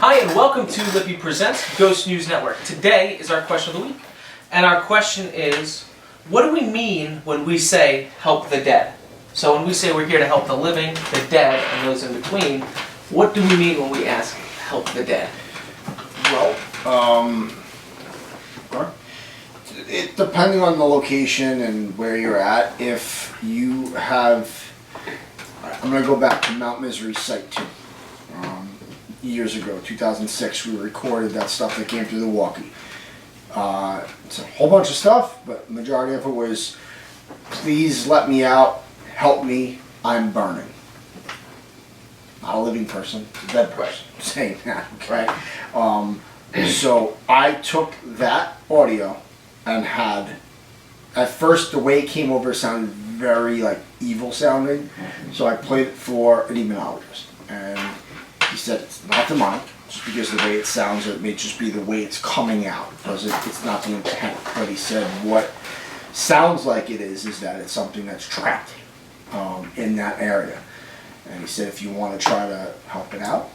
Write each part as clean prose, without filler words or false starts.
Hi and welcome to Lippy Presents Ghost News Network. Today is our question of the week, and our question is, what do we mean when we say help the dead? So when we say we're here to help the living, the dead, and those in between, what do we mean when we ask help the dead? Well, depending on the location and where you're at, if you have, I'm going to go back to Mount Misery Site 2. Years ago, 2006, we recorded that stuff that came through the walkie. It's a whole bunch of stuff, but the majority of it was, please let me out, help me, I'm burning. Not a living person, it's a dead person saying that, okay? So I took that audio and had, at first the way it came over sounded very like evil sounding, so I played it for an demonologist, and he said it's not demonic, just because of the way it sounds. It may just be the way it's coming out, because it's not the intent. But he said what sounds like it is that it's something that's trapped in that area. And he said if you want to try to help it out,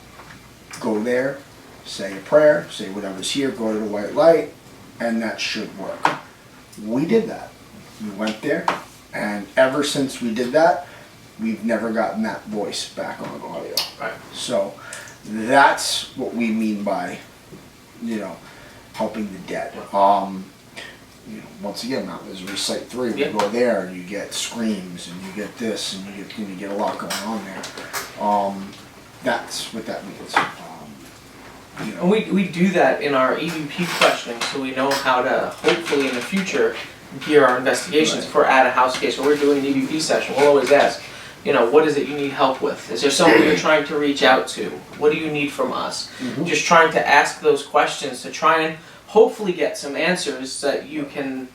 go there, say a prayer, say whatever's here, go to the white light, and that should work. We did that. We went there, and ever since we did that, we've never gotten that voice back on audio. Right. So that's what we mean by, helping the dead. Once again, Mount Misery Site 3, we go there and you get screams and you get this and you get a lot going on there. That's what that means. And we do that in our EVP questioning, so we know how to, hopefully in the future, gear our investigations. If we're at a house case or we're doing an EVP session, we'll always ask, what is it you need help with? Is there someone you're trying to reach out to? What do you need from us? Mm-hmm. Just trying to ask those questions to try and hopefully get some answers that you can,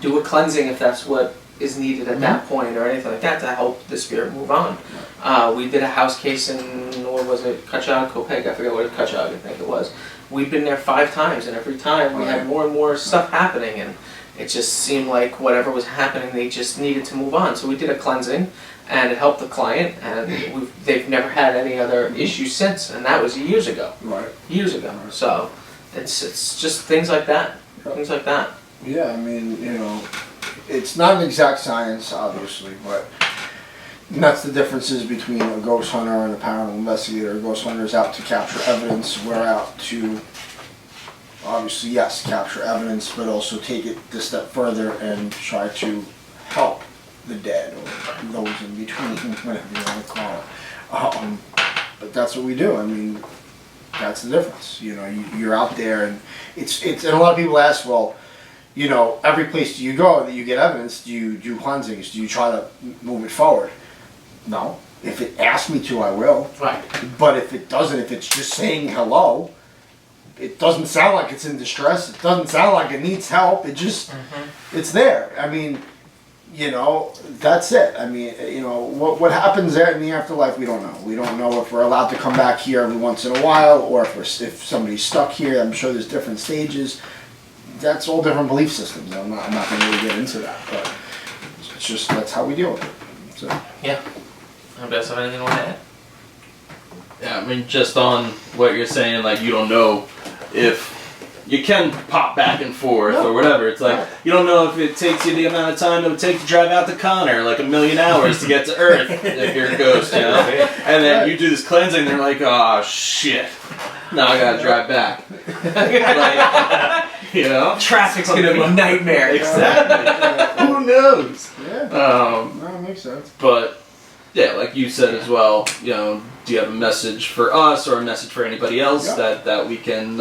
do a cleansing if that's what is needed at that point or anything like that to help the spirit move on. We did a house case in, where was it? Cachag, Copeg, I forget what Cachag I think it was. We'd been there 5 times, and every time we had more and more stuff happening, and it just seemed like whatever was happening, they just needed to move on. So we did a cleansing, and it helped the client, and they've never had any other issues since, and that was years ago. Right. Years ago. Right. So it's just things like that. Yep. Things like that. Yeah, I mean, it's not an exact science, obviously, but that's the differences between a ghost hunter and a paranormal investigator. A ghost hunter is out to capture evidence. We're out to, obviously, yes, capture evidence, but also take it a step further and try to help the dead or those in between, whatever you want to call it. But that's what we do. I mean, that's the difference. You're out there, and and a lot of people ask, well, every place you go that you get evidence, do you do cleansings? Do you try to move it forward? No. If it asks me to, I will. Right. But if it doesn't, if it's just saying hello, it doesn't sound like it's in distress. It doesn't sound like it needs help. It just, it's there. I mean, that's it. I mean, what happens there in the afterlife, we don't know. We don't know if we're allowed to come back here every once in a while, or if somebody's stuck here. I'm sure there's different stages. That's all different belief systems. I'm not going to really get into that, but it's just, that's how we deal with it. So. Yeah. Anybody else have anything to add? Yeah, I mean, just on what you're saying, like, you don't know if you can pop back and forth or whatever. It's like, you don't know if it takes you the amount of time it would take to drive out to Connor, like 1,000,000 hours to get to Earth if you're a ghost, And then you do this cleansing, and they're like, oh, shit. Now I gotta drive back. Traffic's gonna be a nightmare. Exactly. Who knows? Yeah. That makes sense. But, yeah, like you said as well, do you have a message for us or a message for anybody else that we can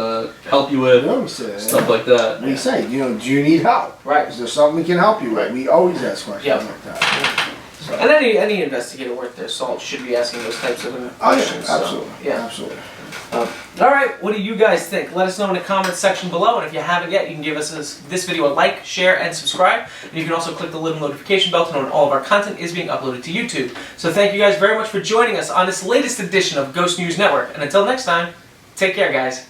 help you with? Stuff like that. We say, do you need help? Right. Is there something we can help you with? We always ask questions like that. So. And any investigator worth their salt should be asking those types of questions. Oh, yeah, absolutely. So, yeah. Absolutely. All right, what do you guys think? Let us know in the comments section below, and if you haven't yet, you can give us this video a like, share, and subscribe. And you can also click the little notification bell to know when all of our content is being uploaded to YouTube. So thank you guys very much for joining us on this latest edition of Ghost News Network. And until next time, take care, guys.